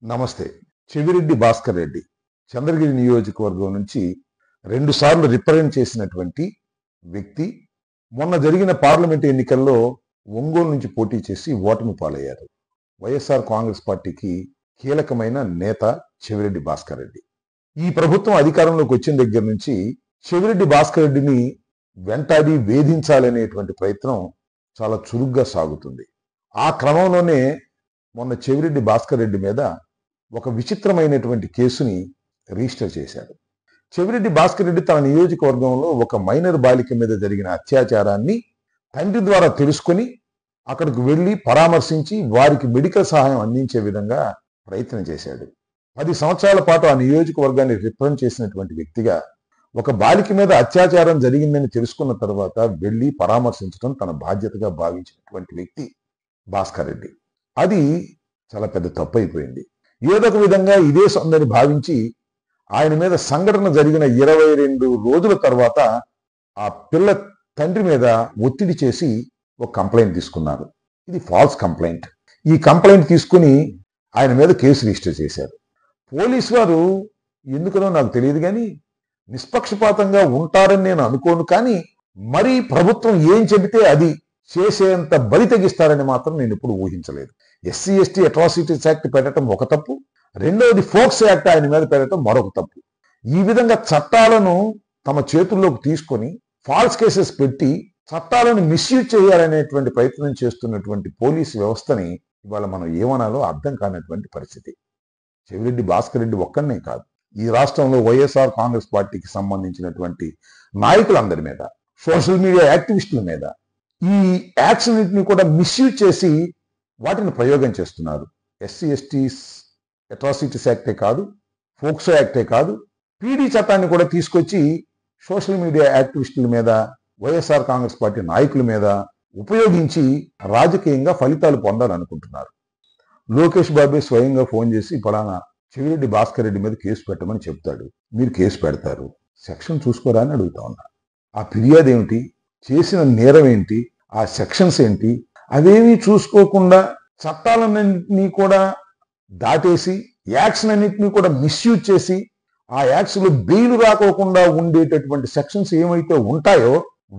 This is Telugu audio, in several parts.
నమస్తే. చెవిరెడ్డి భాస్కర్ రెడ్డి చంద్రగిరి నియోజకవర్గం నుంచి 2 సార్లు రిప్రజెంట్ చేసినటువంటి వ్యక్తి మొన్న జరిగిన పార్లమెంట్ ఎన్నికల్లో ఒంగోలు నుంచి పోటీ చేసి ఓటమి పాలయ్యారు. వైఎస్ఆర్ కాంగ్రెస్ పార్టీకి కీలకమైన నేత చెవిరెడ్డి భాస్కర్ రెడ్డి. ఈ ప్రభుత్వం అధికారంలోకి వచ్చిన దగ్గర నుంచి చెవిరెడ్డి భాస్కర్ రెడ్డిని వెంటాడి వేధించాలనేటువంటి ప్రయత్నం చాలా చురుగ్గా సాగుతుంది. ఆ క్రమంలోనే మొన్న చెవిరెడ్డి భాస్కర్ రెడ్డి మీద ఒక విచిత్రమైనటువంటి కేసుని రిజిస్టర్ చేశారు. చెవిరెడ్డి భాస్కర్ రెడ్డి తన నియోజకవర్గంలో ఒక మైనర్ బాలిక మీద జరిగిన అత్యాచారాన్ని తండ్రి ద్వారా తెలుసుకొని అక్కడికి వెళ్లి పరామర్శించి వారికి మెడికల్ సహాయం అందించే విధంగా ప్రయత్నం చేశాడు. 10 సంవత్సరాల పాటు ఆ నియోజకవర్గాన్ని రిప్రజెంట్ చేసినటువంటి వ్యక్తిగా ఒక బాలిక మీద అత్యాచారం జరిగిందని తెలుసుకున్న తర్వాత వెళ్లి పరామర్శించడం తన బాధ్యతగా భావించినటువంటి వ్యక్తి భాస్కర్ రెడ్డి. అది చాలా పెద్ద తప్పు అయిపోయింది. ఏదో ఒక విధంగా ఇదే సందని భావించి ఆయన మీద సంఘటన జరిగిన 22 రోజుల తర్వాత ఆ పిల్ల తండ్రి మీద ఒత్తిడి చేసి ఒక కంప్లైంట్ తీసుకున్నారు. ఇది ఫాల్స్ కంప్లైంట్. ఈ కంప్లైంట్ తీసుకుని ఆయన మీద కేసు రిజిస్టర్ చేశారు. పోలీసు వారు ఎందుకనో నాకు తెలియదు కానీ నిష్పక్షపాతంగా ఉంటారని నేను అనుకోను, కానీ మరీ ప్రభుత్వం ఏం చెబితే అది చేసేంత బలి తెగిస్తారని మాత్రం నేను ఎప్పుడు ఊహించలేదు. ఎస్సీ ఎస్టీ అట్రాసిటీస్ యాక్ట్ పెట్టడం ఒక తప్పు, రెండవది ఫోక్స్ యాక్ట్ ఆయన మీద పెట్టడం మరొక తప్పు. ఈ విధంగా చట్టాలను తమ చేతుల్లోకి తీసుకొని ఫాల్స్ కేసెస్ పెట్టి చట్టాలను మిస్యూజ్ చేయాలనేటువంటి ప్రయత్నం చేస్తున్నటువంటి పోలీసు వ్యవస్థని ఇవాళ మనం ఏమనాలో అర్థం కానటువంటి పరిస్థితి. చెవిరెడ్డి భాస్కర్ రెడ్డి ఒక్కనే కాదు, ఈ రాష్ట్రంలో వైఎస్ఆర్ కాంగ్రెస్ పార్టీకి సంబంధించినటువంటి నాయకులందరి మీద, సోషల్ మీడియా యాక్టివిస్టుల మీద ఈ యాక్షన్ కూడా మిస్యూజ్ చేసి వాటిని ప్రయోగం చేస్తున్నారు. ఎస్సీ ఎస్టీస్ అట్రాసిటీస్ యాక్టే కాదు, ఫోక్సో యాక్టే కాదు, పీడీ చట్టాన్ని కూడా తీసుకొచ్చి సోషల్ మీడియా యాక్టివిస్టుల మీద, వైఎస్ఆర్ కాంగ్రెస్ పార్టీ నాయకుల మీద ఉపయోగించి రాజకీయంగా ఫలితాలు పొందాలనుకుంటున్నారు. లోకేష్ బాబే స్వయంగా ఫోన్ చేసి ఫలానా చెవిరెడ్డి భాస్కర్ రెడ్డి మీద కేసు పెట్టమని చెప్తాడు. మీరు కేసు పెడతారు, సెక్షన్ చూసుకోరా అని అడుగుతా ఉన్నా. ఆ ఫిర్యాదు ఏమిటి, చేసిన నేరం ఏంటి, ఆ సెక్షన్స్ ఏంటి, అవేమీ చూసుకోకుండా చట్టాలన్నింటినీ కూడా దాటేసి యాక్షన్ అన్నింటినీ కూడా మిస్యూజ్ చేసి ఆ యాక్షన్ లో బెయిల్ రాకోకుండా ఉండేటటువంటి సెక్షన్స్ ఏమైతే ఉంటాయో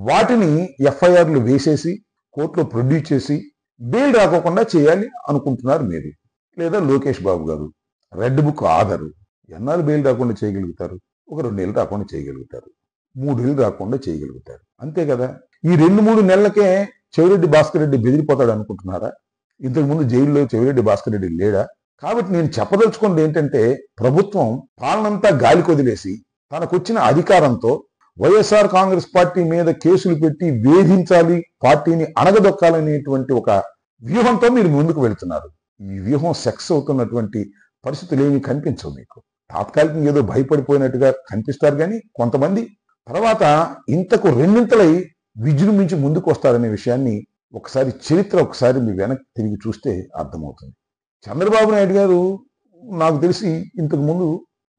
వాటిని ఎఫ్ఐఆర్లు వేసేసి కోర్టులో ప్రొడ్యూస్ చేసి బెయిల్ రాకోకుండా చేయాలి అనుకుంటున్నారు మీరు, లేదా లోకేష్ బాబు గారు. రెడ్ బుక్ ఆధారు ఎన్నాళ్ళు బెయిల్ రాకుండా చేయగలుగుతారు? ఒక 2 నెలలు రాకుండా చేయగలుగుతారు, 3 నెలలు రాకుండా చేయగలుగుతారు, అంతే కదా. ఈ 2-3 నెలలకే చెవిరెడ్డి భాస్కర్ రెడ్డి బెదిరిపోతాడు అనుకుంటున్నారా? ఇంతకుముందు జైల్లో చెవిరెడ్డి భాస్కర్ రెడ్డి లేడా? కాబట్టి నేను చెప్పదలుచుకున్నది ఏంటంటే, ప్రభుత్వం పాలనంతా గాలికి వదిలేసి తనకొచ్చిన అధికారంతో వైఎస్ఆర్ కాంగ్రెస్ పార్టీ మీద కేసులు పెట్టి వేధించాలి, పార్టీని అణగదొక్కాలనేటువంటి ఒక వ్యూహంతో మీరు ముందుకు వెళుతున్నారు. ఈ వ్యూహం సక్సెస్ అవుతున్నటువంటి పరిస్థితులు ఏమీ కనిపించవు మీకు. తాత్కాలికంగా ఏదో భయపడిపోయినట్టుగా కనిపిస్తారు కానీ కొంతమంది తర్వాత ఇంతకు రెండింతలై విజృంభించి ముందుకు వస్తారనే విషయాన్ని చరిత్ర ఒకసారి మీ వెనక్కి తిరిగి చూస్తే అర్థమవుతుంది. చంద్రబాబు నాయుడు గారు నాకు తెలిసి ఇంతకు ముందు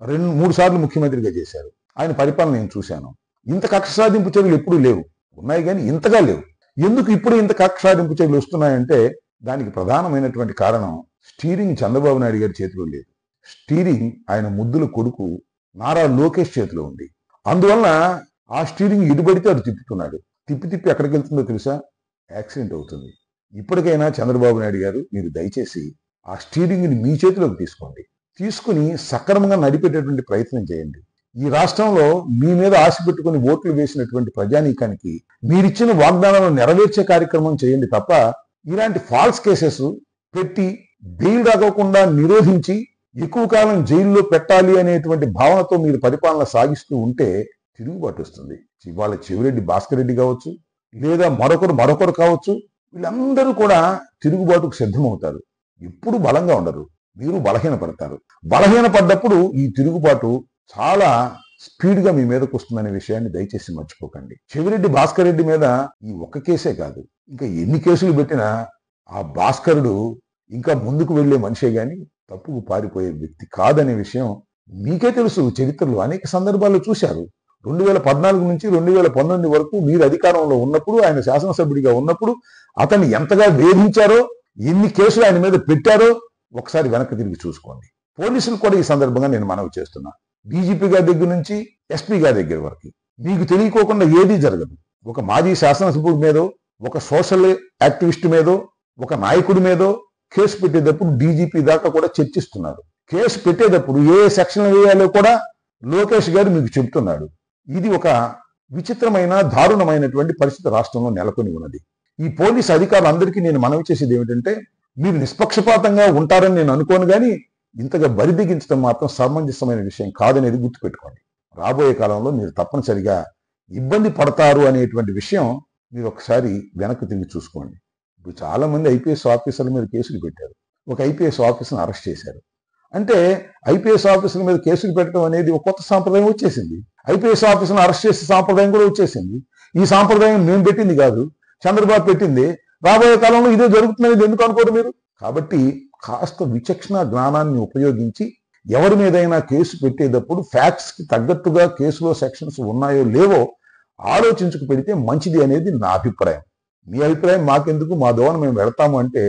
2-3 సార్లు ముఖ్యమంత్రిగా చేశారు. ఆయన పరిపాలన నేను చూశాను. ఇంత కక్ష సాధింపు చర్యలు ఎప్పుడూ లేవు, ఉన్నాయి కానీ ఇంతగా లేవు. ఎందుకు ఇప్పుడు ఇంత కక్ష సాధింపు చర్యలు వస్తున్నాయంటే దానికి ప్రధానమైనటువంటి కారణం స్టీరింగ్ చంద్రబాబు నాయుడు గారి చేతిలో లేదు. స్టీరింగ్ ఆయన ముద్దుల కొడుకు నారా లోకేష్ చేతిలో ఉంది. అందువల్ల ఆ స్టీరింగ్ ఇటుబడితే అటు తిప్పుతున్నాడు. తిప్పి ఎక్కడికి వెళ్తుందో తెలుసా? యాక్సిడెంట్ అవుతుంది. ఇప్పటికైనా చంద్రబాబు నాయుడు గారు మీరు దయచేసి ఆ స్టీరింగ్ని మీ చేతిలోకి తీసుకుని సక్రమంగా నడిపేటటువంటి ప్రయత్నం చేయండి. ఈ రాష్ట్రంలో మీ మీద ఆశ పెట్టుకుని ఓట్లు వేసినటువంటి ప్రజానీకానికి మీరిచ్చిన వాగ్దానాలను నెరవేర్చే కార్యక్రమం చేయండి తప్ప ఇలాంటి ఫాల్స్ కేసెస్ పెట్టి బెయిల్ రాకోకుండా నిరోధించి ఎక్కువ కాలం జైల్లో పెట్టాలి అనేటువంటి భావనతో మీరు పరిపాలన సాగిస్తూ ఉంటే తిరుగుబాటు వస్తుంది. ఇవాళ చెవిరెడ్డి భాస్కర్ రెడ్డి కావచ్చు, లేదా మరొకరు కావచ్చు, వీళ్ళందరూ కూడా తిరుగుబాటుకు సిద్ధమవుతారు. ఎప్పుడు బలంగా ఉండరు, మీరు బలహీనపడతారు. బలహీనపడ్డప్పుడు ఈ తిరుగుబాటు చాలా స్పీడ్గా మీ మీదకు వస్తుందనే విషయాన్ని దయచేసి మర్చిపోకండి. చెవిరెడ్డి భాస్కర్ రెడ్డి మీద ఈ ఒక్క కేసే కాదు, ఇంకా ఎన్ని కేసులు పెట్టినా ఆ భాస్కరుడు ఇంకా ముందుకు వెళ్లే మనిషే గాని తప్పుకు పారిపోయే వ్యక్తి కాదనే విషయం మీకే తెలుసు. చరిత్రలో అనేక సందర్భాల్లో చూశారు. 2014 నుంచి 2019 వరకు మీరు అధికారంలో ఉన్నప్పుడు, ఆయన శాసనసభ్యుడిగా ఉన్నప్పుడు అతన్ని ఎంతగా వేధించారో, ఎన్ని కేసులు ఆయన మీద పెట్టారో ఒకసారి వెనక్కి తిరిగి చూసుకోండి. పోలీసులు కూడా ఈ సందర్భంగా నేను మనవి చేస్తున్నా. డీజీపీ గారి దగ్గర నుంచి ఎస్పీ గారి దగ్గర వరకు మీకు తెలియకోకుండా ఏదీ జరగదు. ఒక మాజీ శాసనసభ్యుడి మీదో, ఒక సోషల్ యాక్టివిస్ట్ మీదో, ఒక నాయకుడి మీదో కేసు పెట్టేటప్పుడు డీజీపీ దాకా కూడా చర్చిస్తున్నారు. కేసు పెట్టేటప్పుడు ఏ సెక్షన్ వేయాలో కూడా లోకేష్ గారు మీకు చెబుతున్నాడు. ఇది ఒక విచిత్రమైన దారుణమైనటువంటి పరిస్థితి రాష్ట్రంలో నెలకొని ఉన్నది. ఈ పోలీసు అధికారులందరికీ నేను మనవి చేసేది ఏమిటంటే, మీరు నిష్పక్షపాతంగా ఉంటారని నేను అనుకోను, కానీ ఇంతగా బరిదిగించడం మాత్రం సమంజసమైన విషయం కాదనేది గుర్తుపెట్టుకోండి. రాబోయే కాలంలో మీరు తప్పనిసరిగా ఇబ్బంది పడతారు అనేటువంటి విషయం మీరు ఒకసారి వెనక్కి తిరిగి చూసుకోండి. ఇప్పుడు చాలా మంది ఐపీఎస్ ఆఫీసర్ల మీద కేసులు పెట్టారు. ఒక ఐపీఎస్ ఆఫీసర్ని అరెస్ట్ చేశారు. అంటే ఐపీఎస్ ఆఫీసర్ల మీద కేసులు పెట్టడం అనేది ఒక కొత్త సాంప్రదాయం వచ్చేసింది. ఐపీఎస్ ఆఫీసర్ని అరెస్ట్ చేసే సాంప్రదాయం కూడా వచ్చేసింది. ఈ సాంప్రదాయం మేము పెట్టింది కాదు, చంద్రబాబు పెట్టింది. రాబోయే కాలంలో ఇదే జరుగుతుందనేది ఎందుకు అనుకోరు మీరు? కాబట్టి కాస్త విచక్షణ జ్ఞానాన్ని ఉపయోగించి ఎవరి మీదైనా కేసు పెట్టేటప్పుడు ఫ్యాక్ట్స్ కి తగ్గట్టుగా కేసులో సెక్షన్స్ ఉన్నాయో లేవో ఆలోచించుకు పెడితే మంచిది అనేది నా అభిప్రాయం. మీ అభిప్రాయం మాకెందుకు, మా దోవన మేము వెళ్తాము అంటే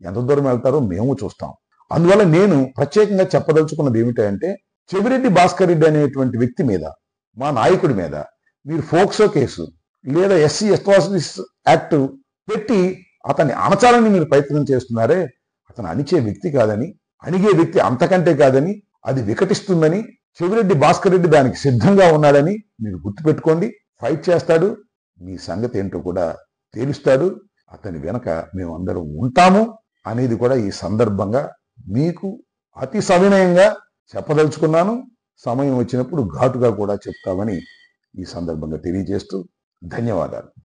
ఎంత దూరం వెళ్తారో మేము చూస్తాం. అందువల్ల నేను ప్రత్యేకంగా చెప్పదలుచుకున్నది ఏమిటంటే, చెవిరెడ్డి భాస్కర్ రెడ్డి అనేటువంటి వ్యక్తి మీద, మా నాయకుడి మీద మీరు ఫోక్సో కేసు లేదా ఎస్సీ అట్రాసిటీస్ యాక్ట్ పెట్టి అతన్ని అణచాలని మీరు ప్రయత్నం చేస్తున్నారే, అతను అణిచే వ్యక్తి కాదని, అణిగే వ్యక్తి అంతకంటే కాదని, అది వికటిస్తుందని, చెవిరెడ్డి భాస్కర్ రెడ్డి దానికి సిద్ధంగా ఉన్నాడని మీరు గుర్తుపెట్టుకోండి. ఫైట్ చేస్తాడు, మీ సంగతి ఏంటో కూడా తేలుస్తాడు. అతని వెనక మేమందరం ఉంటాము అనేది కూడా ఈ సందర్భంగా మీకు అతి సవినయంగా చెప్పదలుచుకున్నాను. సమయం వచ్చినప్పుడు ఘాటుగా కూడా చెప్తామని ఈ సందర్భంగా తెలియజేస్తూ ధన్యవాదాలు.